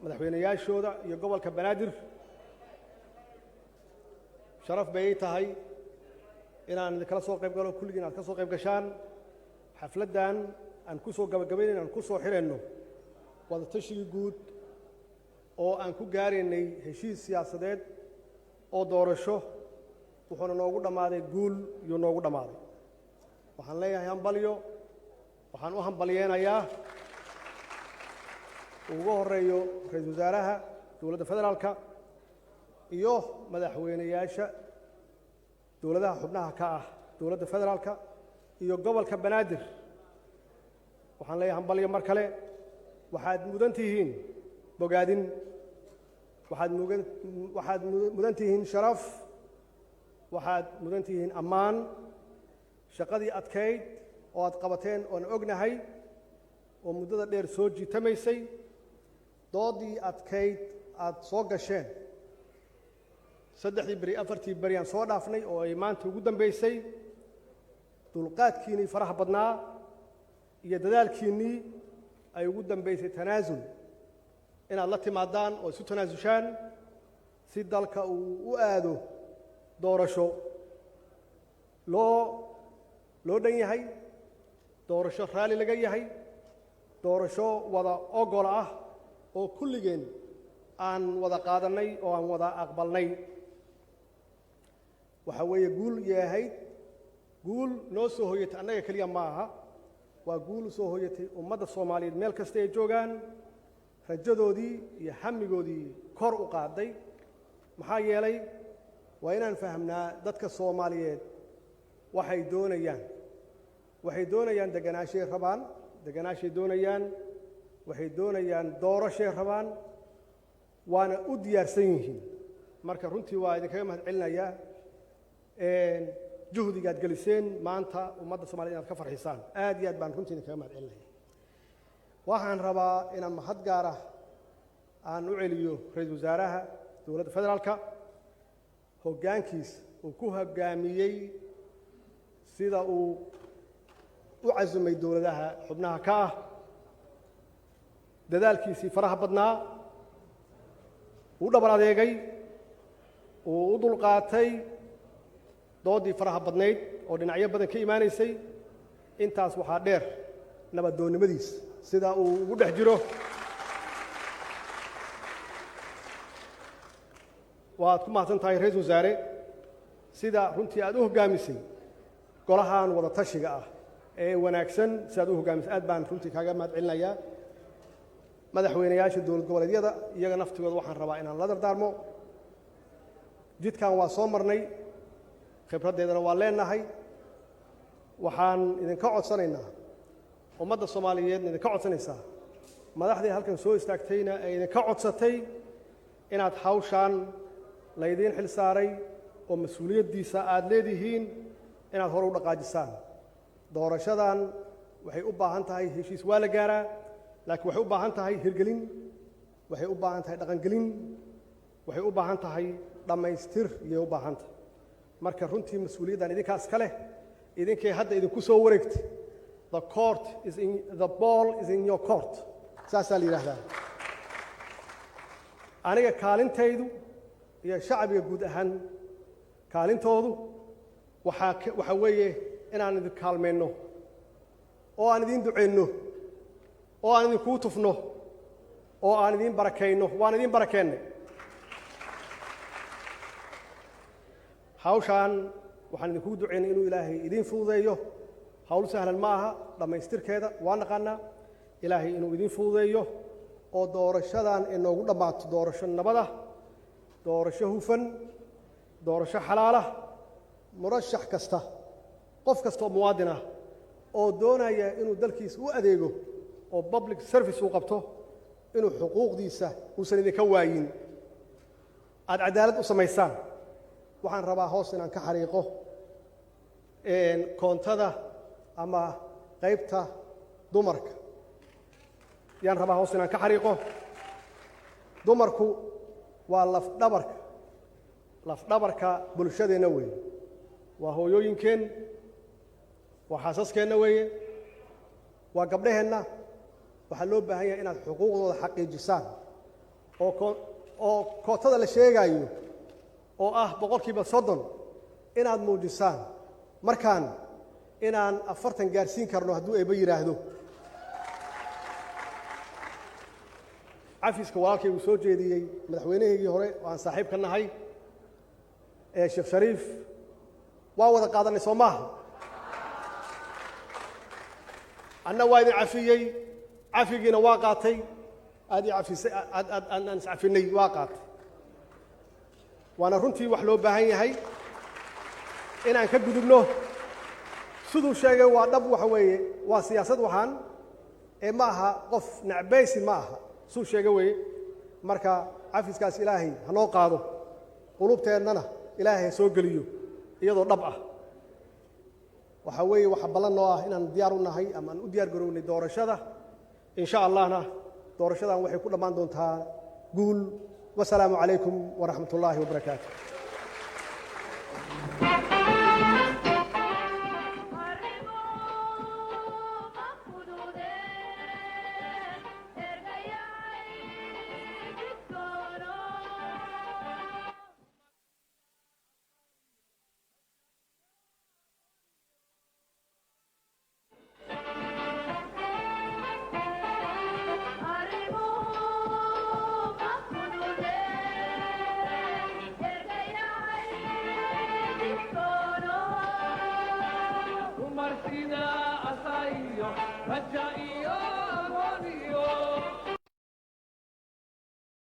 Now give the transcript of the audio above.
madaxweynayaashooda iyo gobolka banaadir sharaf bay tahay inaan kala soo qayb galo kulligiin aad ka soo qayb gashaan xafladdan aan ku soo gabagabaynayno aan ku soo xirayno wada tashigii guud oo aan ku gaaraynay heshiis siyaasadeed oo doorasho wuxuuna noogu dhammaaday guul iyo noogu dhammaaday waxaan leeyahay hambalyo waxaan u hambalyeenayaa ugu horeeyo ra'iisul wasaaraha dowladda federaalka iyo madaxweynayaasha dowladaha xubnaha ka ah dowladda federaalka iyo gobolka banaadir waxaan leeyahay hambalyo mar kale waxaad mudan tihiin bogaadin waxaad mudan tihiin sharaf waxaad mudan tihiin ammaan shaqadii adkayd oo aad qabateen oon ognahay oo muddada dheer soo jiitamaysay doodii adkayd aad soo gasheen saddexdii beri afartii beri aan soo dhaafnay oo ay maanta ugu dambaysay dulqaadkiinnii faraha badnaa iyo dadaalkiinnii ay ugu dambaysay tanaasul inaad la timaadaan oo isu tanaasushaan si dalka uu u aado doorasho loo dhan yahay doorasho raalli laga yahay doorasho wada ogol ah oo kulligeen aan wada qaadannay oo aan wada aqbalnay waxa weeye guul yahayd guul noo soo hoyatay annaga keliya ma aha waa guul u soo hoyatay ummadda soomaaliyeed meel kasta ay joogaan rajadoodii iyo xamigoodii kor u qaaday maxaa yeelay waa inaan fahamnaa dadka soomaaliyeed waxay doonayaan deganaashay rabaan deganaashay doonayaan waxay doonayaan doorashay rabaan waana u diyaarsan yihiin marka runtii waa idinkaga mahad celinayaa juhdigaad geliseen maanta ummadda soomaaliyed inaad ka farxisaan aad iyo aad baan runtii idinkaga mahad celinaya waxaan rabaa inaan mahad gaar ah aan u celiyo ra'iisul wasaaraha dowladda federaalka hoggaankiis uu ku hoggaamiyey sida uu u casumay dowladaha xubnaha ka ah dadaalkiisii faraha badnaa uu dhabar adeegay uu u dulqaatay doodii faraha badnayd oo dhinacyo badan ka imaanaysay intaas waxaa dheer nabaddoonnimadiis sida uu ugu dhex jiro waad ku mahadsan tahay ra'iisul wasaare sida runtii aad u hoggaamisay golahan wada tashiga ah ee wanaagsan si aad u hoggaamisay aad baan runtii kaaga mahad celinayaa madaxweynayaasha dowlad goboleedyada iyaga naftigooda waxaan rabaa inaan la dardaarmo jidkan waa soo marnay khibraddeedana waa leenahay waxaan idinka codsanaynaa ummadda soomaaliyeedna idinka codsanaysaa madaxdii halkan soo istaagtayna ay idinka codsatay inaad hawshaan laydiin xil saaray oo mas-uuliyaddiisa aad leedihiin inaad hore u dhaqaajisaan doorashadan waxay u baahan tahay heshiis waa la gaaraa laakiin waxay u baahan tahay hirgelin waxay u baahan tahay dhaqangelin waxay u baahan tahay dhammaystir iyay u baahan tahay marka runtii mas-uuliyaddan idinkaas ka leh idinkay hadda idinku soo wareegtay the ball is in your court saasaa la yidhaahdaa aniga kaalintaydu iyo shacbiga guud ahaan kaalintoodu waxaa weeye inaan idin kaalmayno oo aan idiin ducayno oo aan idinkuu tufno oo aan idiin barakayno waan idiin barakeennay hawshaan waxaan idinkugu ducaynay inuu ilaahay idiin fududeeyo hawl sahlan ma aha dhammaystirkeeda waa naqaanaa ilaahay inuu idiin fududeeyo oo doorashadan ay noogu dhammaato doorasho nabada doorasho hufan doorasho xalaala murashax kasta qof kasta oo muwaadin ah oo doonaya inuu dalkiisa u adeego oo public service uu qabto inuu xuquuqdiisa uusan idinka waayin aad cadaalad u samaysaan waxaan rabaa hoos inaan ka xariiqo koontada ama qaybta dumarka yaan rabaa hoos inaan ka xariiqo dumarku waa lafdhabarka bulshadeenna weeye waa hooyooyinkeen waa xaasaskeenna weeye waa gabdhaheenna waxaa loo baahan yahay inaad xuquuqdooda xaqiijisaan oo kootada la sheegayo oo ah boqolkiiba 30 inaad muujisaan markaan inaan 40 gaarsiin karno hadduu eeba yiraahdo cafiska walaalkay uu soo jeediyey madaxweynihii hore waan saaxiib ka nahay Sheekh Shariif waa wada qaadanay Soomaaliya anna waa idin cafiyey cafigiina waa qaatay aad cafisay aan cafinay waa qaatay waana runtii wax loo baahan yahay inaan ka gudubno siduu sheegay waa dhab waxa weeye waa siyaasad waxaan ma aha qof nacbaysi ma aha suu sheegay weeye marka cafiskaas ilaahay hanoo qaado qulubteennana ilaahay soo geliyo iyadoo dhab ah waxa weeye waxa balan noo ah inaan diyaar u nahay ama aan u diyaar garownay doorashada insha allahna doorashadan waxay ku dhammaan doontaa guul wasalaamu calaykum waraxmatullaahi wabarakaatu Martina Asaio,